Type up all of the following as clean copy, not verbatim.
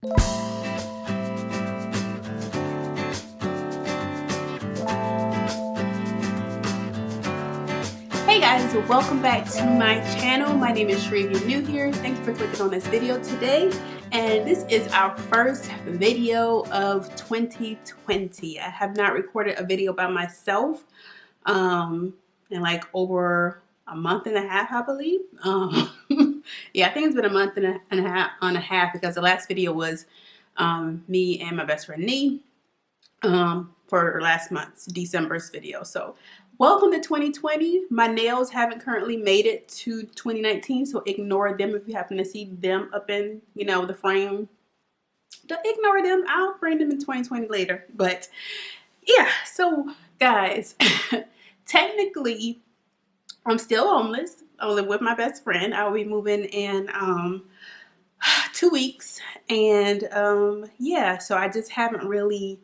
Hey guys, welcome back to my channel. My name is Sheree. If you're new here, thanks for clicking on this video today. And this is our first video of 2020. I have not recorded a video by myself in like over a month and a half, I believe. Yeah, I think it's been a month and a half because the last video was me and my best friend Nee for last month's December's video. So welcome to 2020. My nails haven't currently made it to 2019, so ignore them if you happen to see them up in, the frame. Don't ignore them. I'll bring them in 2020 later. But yeah, so guys, technically, I'm still homeless. I live with my best friend. I'll be moving in 2 weeks. And yeah, so I just haven't really,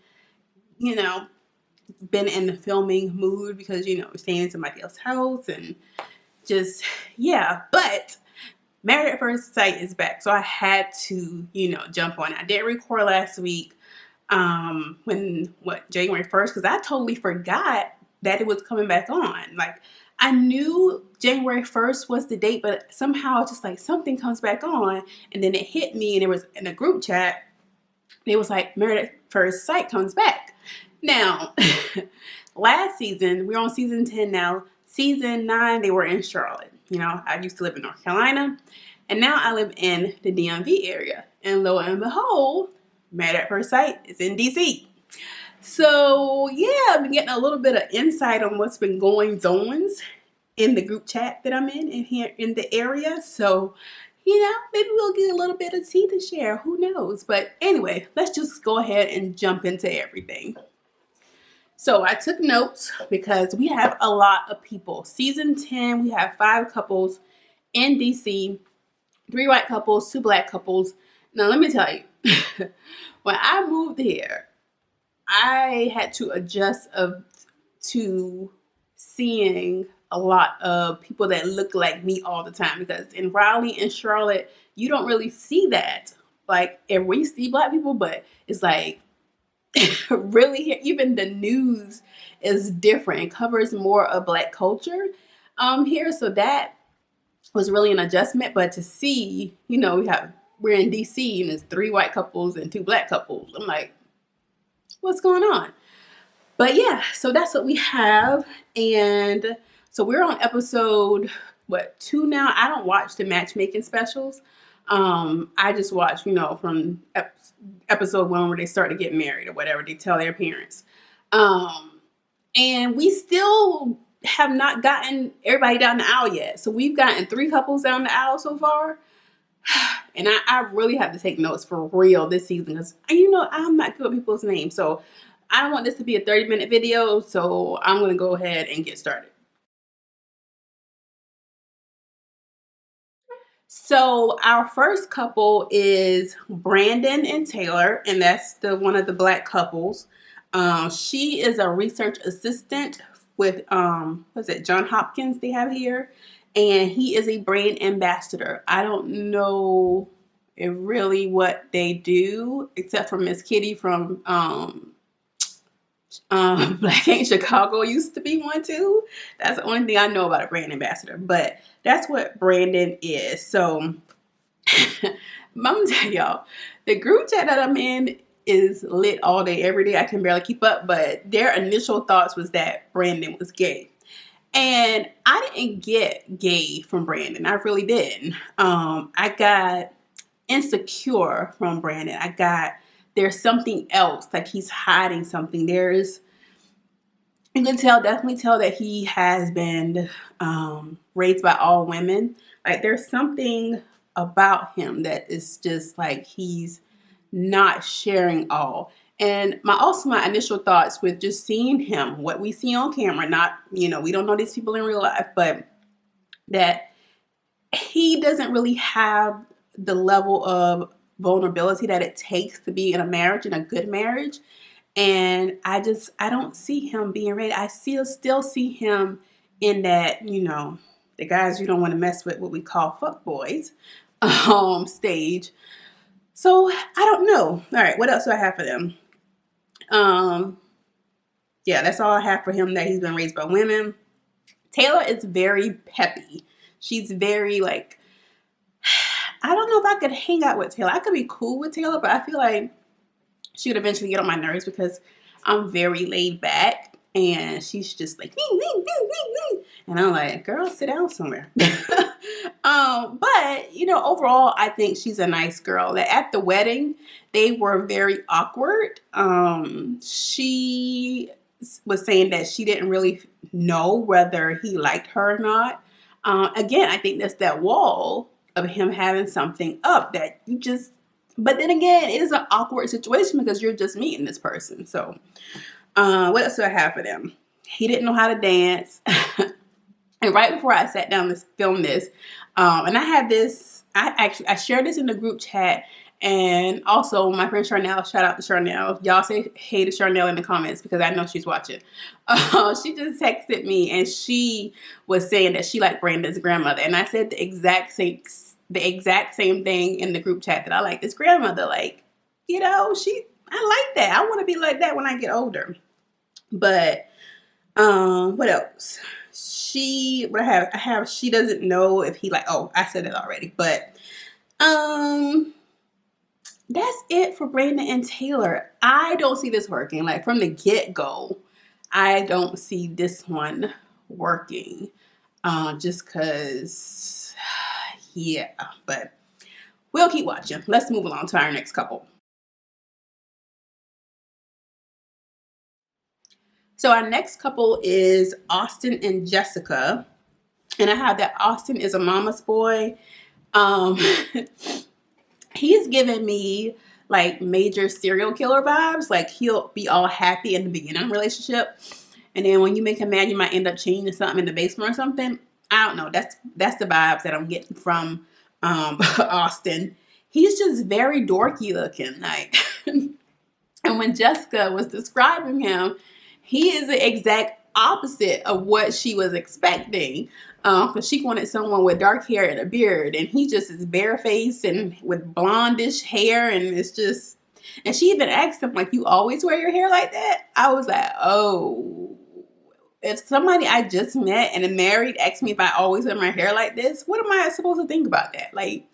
been in the filming mood because, staying in somebody else's house and just, yeah. But Married at First Sight is back. So I had to, jump on it. I didn't record last week January 1st, because I totally forgot that it was coming back on. Like, I knew January 1st was the date, but somehow just like something comes back on, and then it hit me, and it was in a group chat. It was like Married at First Sight comes back. Now, last season, we're on season 10 now. Season 9, they were in Charlotte. I used to live in North Carolina, and now I live in the DMV area. And lo and behold, Married at First Sight is in DC. So yeah, I've been getting a little bit of insight on what's been going on in the group chat that I'm in here in the area. So, maybe we'll get a little bit of tea to share. Who knows? But anyway, let's just go ahead and jump into everything. So I took notes because we have a lot of people. Season 10, we have 5 couples in DC, 3 white couples, 2 black couples. Now, let me tell you, when I moved here, I had to adjust to seeing a lot of people that look like me all the time, because in Raleigh and Charlotte, you don't really see that. Like, we see black people, but it's like, really, even the news is different. It covers more of black culture here, so that was really an adjustment. But to see, we're in DC and there's 3 white couples and 2 black couples, I'm like, what's going on? But yeah, so that's what we have. And so we're on episode 2 now. I don't watch the matchmaking specials. I just watch, from episode 1 where they start to get married or whatever, they tell their parents. And we still have not gotten everybody down the aisle yet. So we've gotten 3 couples down the aisle so far. And I really have to take notes for real this season, because I'm not good with people's names. So I don't want this to be a 30-minute video. So I'm going to go ahead and get started. So our first couple is Brandon and Taylor, and that's one of the black couples. She is a research assistant with John Hopkins they have here, and he is a brand ambassador. I don't know really what they do, except for Miss Kitty from Black Ain't Chicago used to be one too. That's the only thing I know about a brand ambassador, but that's what Brandon is. So I'm gonna tell y'all, the group chat that I'm in is lit all day, every day. I can barely keep up, but their initial thoughts was that Brandon was gay. And I didn't get gay from Brandon. I really didn't. I got insecure from Brandon. I got, there's something else, like he's hiding something. You can definitely tell that he has been raised by all women. Like, there's something about him that is just like he's not sharing all. And my initial thoughts with just seeing him, what we see on camera, not, we don't know these people in real life, but that he doesn't really have the level of vulnerability that it takes to be in a marriage, in a good marriage. And I don't see him being ready. I still see him in that, the guys you don't want to mess with, what we call fuck boys, stage. So I don't know. All right, what else do I have for them? Yeah, that's all I have for him, that he's been raised by women. Taylor is very peppy. She's very like, I don't know if I could hang out with Taylor. I could be cool with Taylor, but I feel like she would eventually get on my nerves because I'm very laid back and she's just like, wee, wee, wee, wee, wee. And I'm like, girl, sit down somewhere. But overall, I think she's a nice girl. At the wedding, they were very awkward. She was saying that she didn't really know whether he liked her or not. Again, I think that's that wall of him having something up that you just, but then again, it is an awkward situation because you're just meeting this person. So what else do I have for them? He didn't know how to dance. And right before I sat down to film this, and I had this, I shared this in the group chat, and also my friend Charnel, shout out to Charnel. Y'all say hey to Charnel in the comments because I know she's watching. She just texted me and she was saying that she liked Brandon's grandmother, and I said the exact same thing in the group chat, that I like this grandmother. Like, I like that. I want to be like that when I get older. But what else? She doesn't know if he I said it already, but that's it for Brandon and Taylor. I don't see this working. Like, from the get-go, I don't see this one working. Just because, yeah, but we'll keep watching. Let's move along to our next couple. So our next couple is Austin and Jessica. And I have that Austin is a mama's boy. He's giving me like major serial killer vibes. Like, he'll be all happy in the beginning of the relationship, and then when you make him mad, you might end up changing something in the basement or something. I don't know. That's the vibes that I'm getting from Austin. He's just very dorky looking, like. And when Jessica was describing him, he is the exact opposite of what she was expecting. Because she wanted someone with dark hair and a beard, and he just is barefaced and with blondish hair, and it's just. And she even asked him, like, "You always wear your hair like that?" I was like, oh. If somebody I just met and married asked me if I always wear my hair like this, what am I supposed to think about that? Like,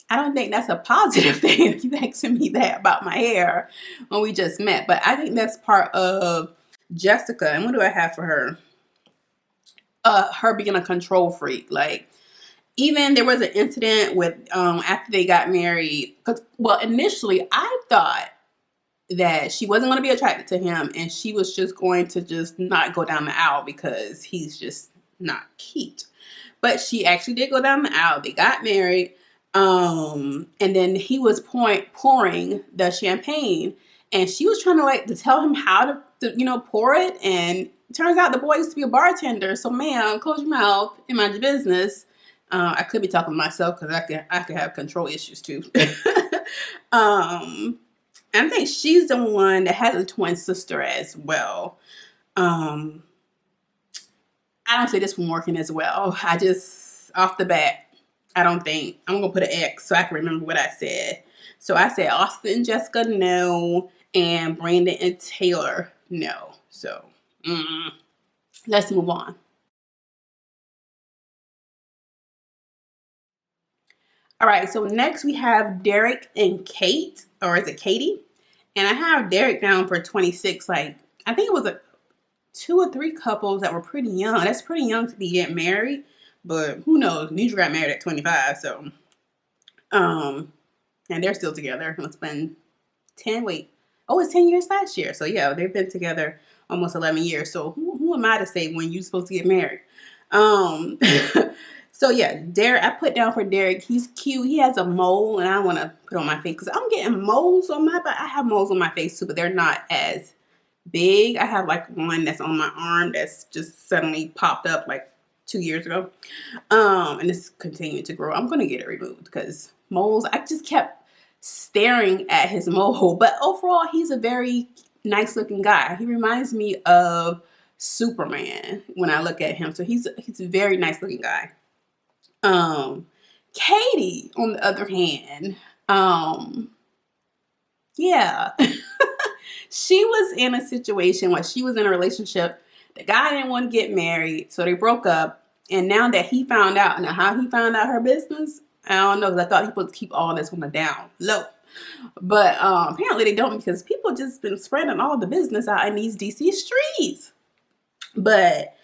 I don't think that's a positive thing if you asking me that about my hair when we just met. But I think that's part of Jessica. And what do I have for her? Her being a control freak. Like, even there was an incident with after they got married. Well, initially I thought that she wasn't going to be attracted to him, and she was just going to just not go down the aisle because he's just not cute. But she actually did go down the aisle. They got married. And then he was pouring the champagne, and she was trying to tell him how to pour it. And it turns out the boy used to be a bartender. So, ma'am, close your mouth and mind your business. I could be talking to myself because I could have control issues too. I think she's the one that has a twin sister as well. I don't see this one working as well. I just, off the bat, I don't think. I'm going to put an X so I can remember what I said. So I said Austin and Jessica, no. And Brandon and Taylor, no. So, let's move on. All right, so next we have Derek and Kate, or is it Katie? And I have Derek down for 26. Like, I think it was 2 or 3 couples that were pretty young. That's pretty young to be getting married, but who knows? Nisha got married at 25, so and they're still together. It's been 10. Wait, oh, it's 10 years last year. So yeah, they've been together almost 11 years. So who am I to say when you're supposed to get married? So yeah, Derek, I put down for Derek. He's cute. He has a mole, and I want to put on my face because I'm getting moles on my back. I have moles on my face too, but they're not as big. I have like one that's on my arm that's just suddenly popped up like 2 years ago. And it's continuing to grow. I'm gonna get it removed because moles, I just kept staring at his mole. But overall, he's a very nice looking guy. He reminds me of Superman when I look at him. So he's a very nice looking guy. Katie, on the other hand, Um, yeah. She was in a situation where she was in a relationship. The guy didn't want to get married, so they broke up. And now that he found out, and how he found out her business, I don't know, because I thought he was supposed to keep all this woman down low. But apparently they don't, because people just been spreading all the business out in these DC streets. But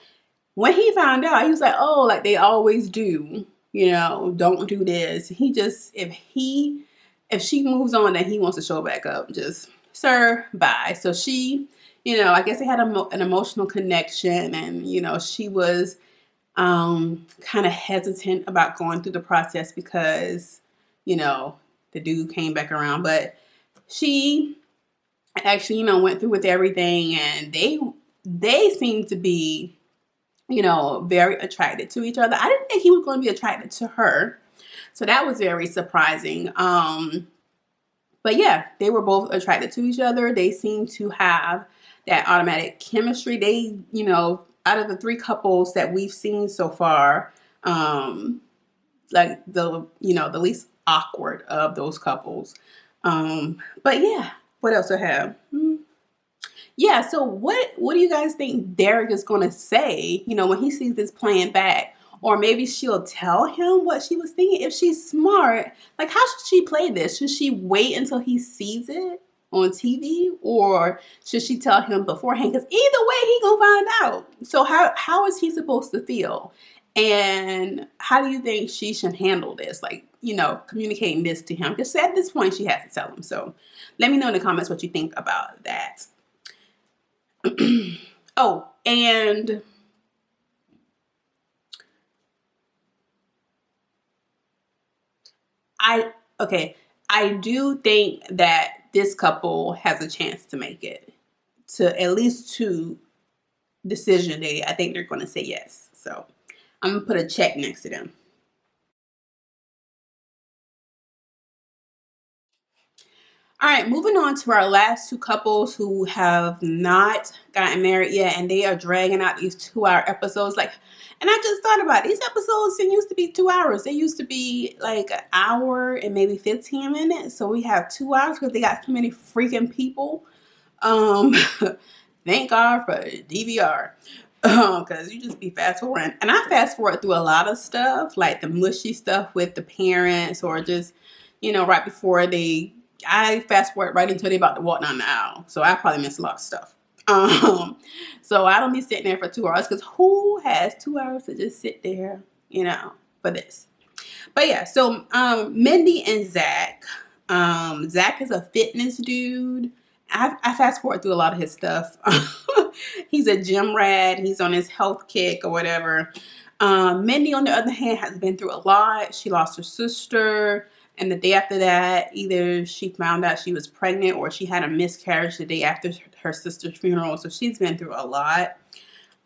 when he found out, he was like, oh, like they always do, don't do this. He just, if she moves on, then he wants to show back up. Just, sir, bye. So she, I guess they had an emotional connection, and, she was kind of hesitant about going through the process because, the dude came back around. But she actually, went through with everything, and they seemed to be, very attracted to each other. I didn't think he was going to be attracted to her. So that was very surprising. But yeah, they were both attracted to each other. They seemed to have that automatic chemistry. They, out of the 3 couples that we've seen so far, like the least awkward of those couples. But yeah, what else I have? Yeah, so what do you guys think Derek is going to say, when he sees this plan back? Or maybe she'll tell him what she was thinking. If she's smart, like, how should she play this? Should she wait until he sees it on TV? Or should she tell him beforehand? Because either way, he gonna find out. So how is he supposed to feel? And how do you think she should handle this? Like, communicating this to him. Because at this point, she has to tell him. So let me know in the comments what you think about that. Oh, and I do think that this couple has a chance to make it to at least to decision day. I think they're going to say yes. So I'm going to put a check next to them. All right, moving on to our last 2 couples who have not gotten married yet, and they are dragging out these 2-hour episodes. Like, and I just thought about it. These episodes didn't used to be 2 hours. They used to be like an hour and maybe 15 minutes. So we have 2 hours because they got so many freaking people. Thank God for DVR. Because you just be fast forwarding. And I fast forward through a lot of stuff, like the mushy stuff with the parents, or just, right before I fast forward right until they about to walk down the aisle. So I probably miss a lot of stuff. So I don't be sitting there for 2 hours, because who has 2 hours to just sit there, for this? But yeah, so Mindy and Zach. Zach is a fitness dude. I fast forward through a lot of his stuff. He's a gym rat. He's on his health kick or whatever. Mindy, on the other hand, has been through a lot. She lost her sister. And the day after that, either she found out she was pregnant or she had a miscarriage the day after her sister's funeral. So she's been through a lot.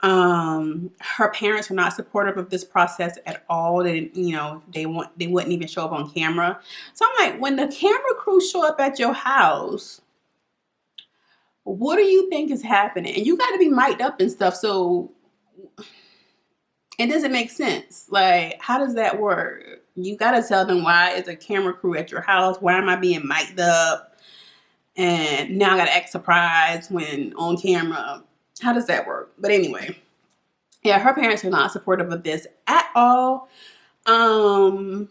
Her parents are not supportive of this process at all. They wouldn't even show up on camera. So I'm like, when the camera crew show up at your house, what do you think is happening? And you got to be mic'd up and stuff. So it doesn't make sense. Like, how does that work? You got to tell them, why is a camera crew at your house? Why am I being mic'd up? And now I got to act surprised when on camera. How does that work? But anyway, yeah, her parents are not supportive of this at all. It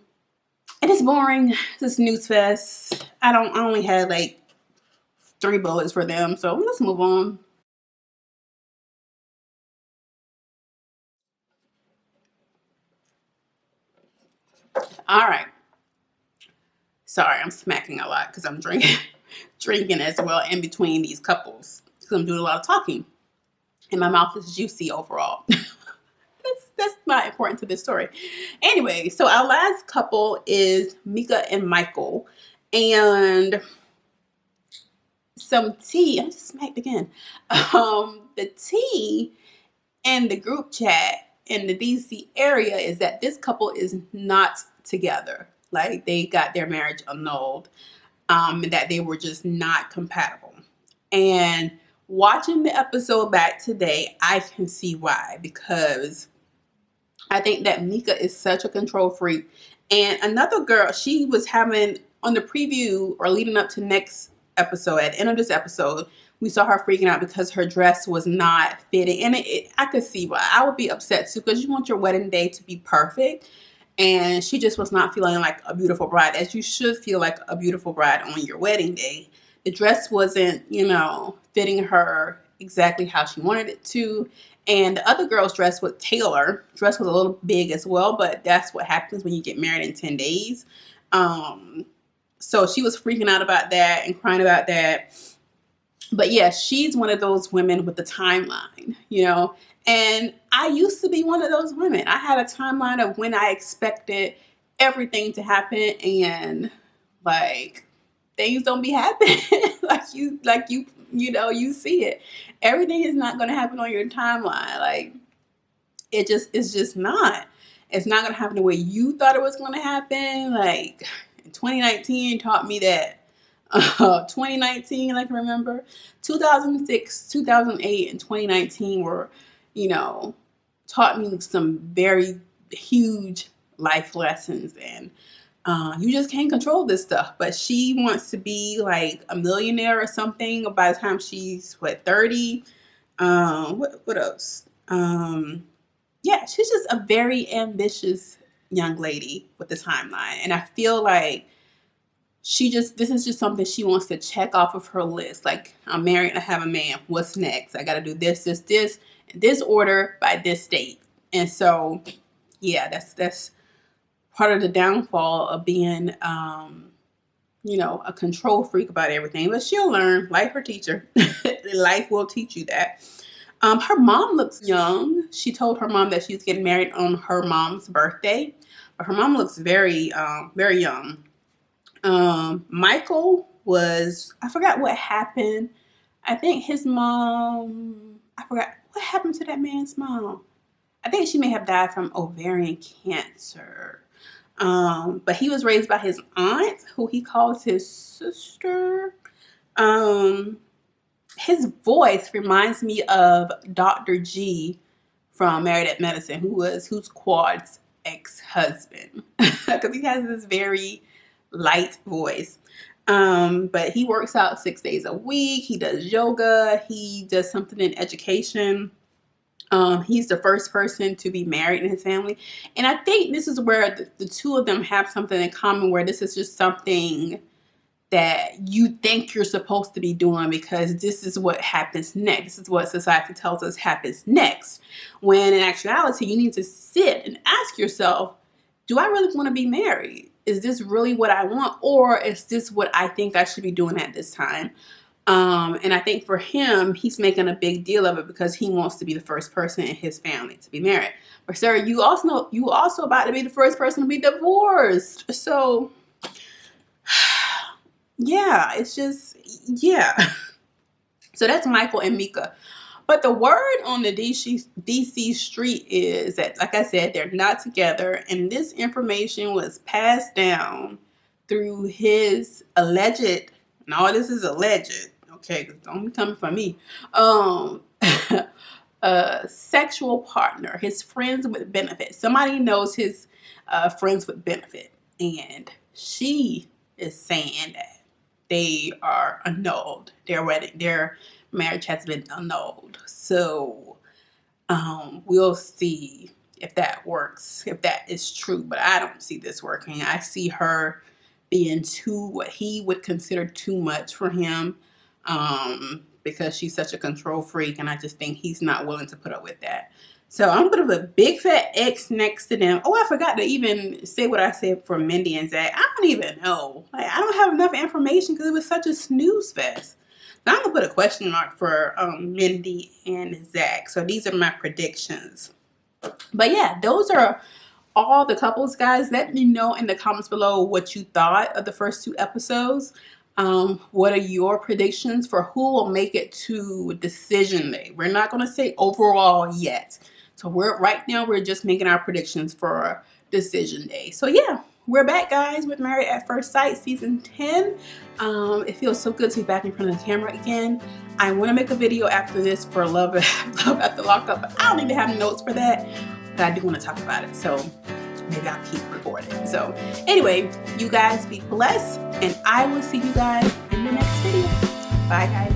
is boring. This news fest. I only had like 3 bullets for them. So let's move on. All right. Sorry, I'm smacking a lot because I'm drinking as well in between these couples, because I'm doing a lot of talking and my mouth is juicy overall. That's not important to this story. Anyway, so our last couple is Mika and Michael, and some tea. I just smacked again. The tea in the group chat in the DC area is that this couple is not together. Like, they got their marriage annulled, and that they were just not compatible. And watching the episode back today, I can see why, because I think that Mika is such a control freak. And another girl, she was having on the preview or leading up to next episode, at the end of this episode, we saw her freaking out because her dress was not fitting. And I could see why. I would be upset too, because you want your wedding day to be perfect. And she just was not feeling like a beautiful bride, as you should feel like a beautiful bride on your wedding day. The dress wasn't, fitting her exactly how she wanted it to. And the other girl's dress with Taylor, dress was a little big as well, but that's what happens when you get married in 10 days. So she was freaking out about that and crying about that. But yeah, she's one of those women with the timeline, and I used to be one of those women. I had a timeline of when I expected everything to happen, and like things don't be happening like you see it. Everything is not going to happen on your timeline. Like it's just not. It's not going to happen the way you thought it was going to happen. Like 2019 taught me that. 2019, I can remember 2006, 2008, and 2019 were, taught me some very huge life lessons, and you just can't control this stuff. But she wants to be like a millionaire or something by the time she's 30. What else? Yeah, she's just a very ambitious young lady with the timeline, and I feel like this is just something she wants to check off of her list. Like, I'm married and I have a man. What's next? I got to do this, in this order by this date. And so, yeah, that's part of the downfall of being, a control freak about everything. But she'll learn. Like her teacher. Life will teach you that. Her mom looks young. She told her mom that she's getting married on her mom's birthday. But her mom looks very, very young. Michael I forgot what happened. I think his mom, I forgot what happened to that man's mom. I think she may have died from ovarian cancer. But he was raised by his aunt, who he calls his sister. His voice reminds me of Dr. G from Married at Medicine, who's Quad's ex-husband. Because he has this very light voice. But he works out 6 days a week. He does yoga. He does something in education. He's the first person to be married in his family. And I think this is where the two of them have something in common, where this is just something that you think you're supposed to be doing because this is what happens next. This is what society tells us happens next. When in actuality, you need to sit and ask yourself, do I really want to be married? Is this really what I want? Or is this what I think I should be doing at this time? And I think for him, he's making a big deal of it because he wants to be the first person in his family to be married. But sir, you also about to be the first person to be divorced. So yeah, it's just, yeah. So that's Michael and Mika. But the word on the DC street is that, like I said, they're not together. And this information was passed down through his alleged, and all this is alleged, okay, because don't be coming from me, sexual partner, his friends with benefit. Somebody knows his friends with benefit. And she is saying that they are annulled. Their marriage has been annulled. So we'll see if that works, if that is true. But I don't see this working. I see her being what he would consider too much for him, because she's such a control freak, and I just think he's not willing to put up with that. So I'm gonna put a big fat X next to them. Oh, I forgot to even say what I said for Mindy and Zach. I don't even know. Like, I don't have enough information because it was such a snooze fest. Now I'm gonna put a question mark for Mindy and Zach. So these are my predictions. But yeah, those are all the couples, guys. Let me know in the comments below what you thought of the first 2 episodes. What are your predictions for who will make it to decision day? We're not going to say overall yet. So right now we're just making our predictions for decision day. So yeah, we're back, guys, with Married at First Sight season 10. It feels so good to be back in front of the camera again. I want to make a video after this for Love After Lockup, but I don't even have notes for that. But I do want to talk about it. So maybe I'll keep recording. So anyway, you guys be blessed, and I will see you guys in the next video. Bye, guys.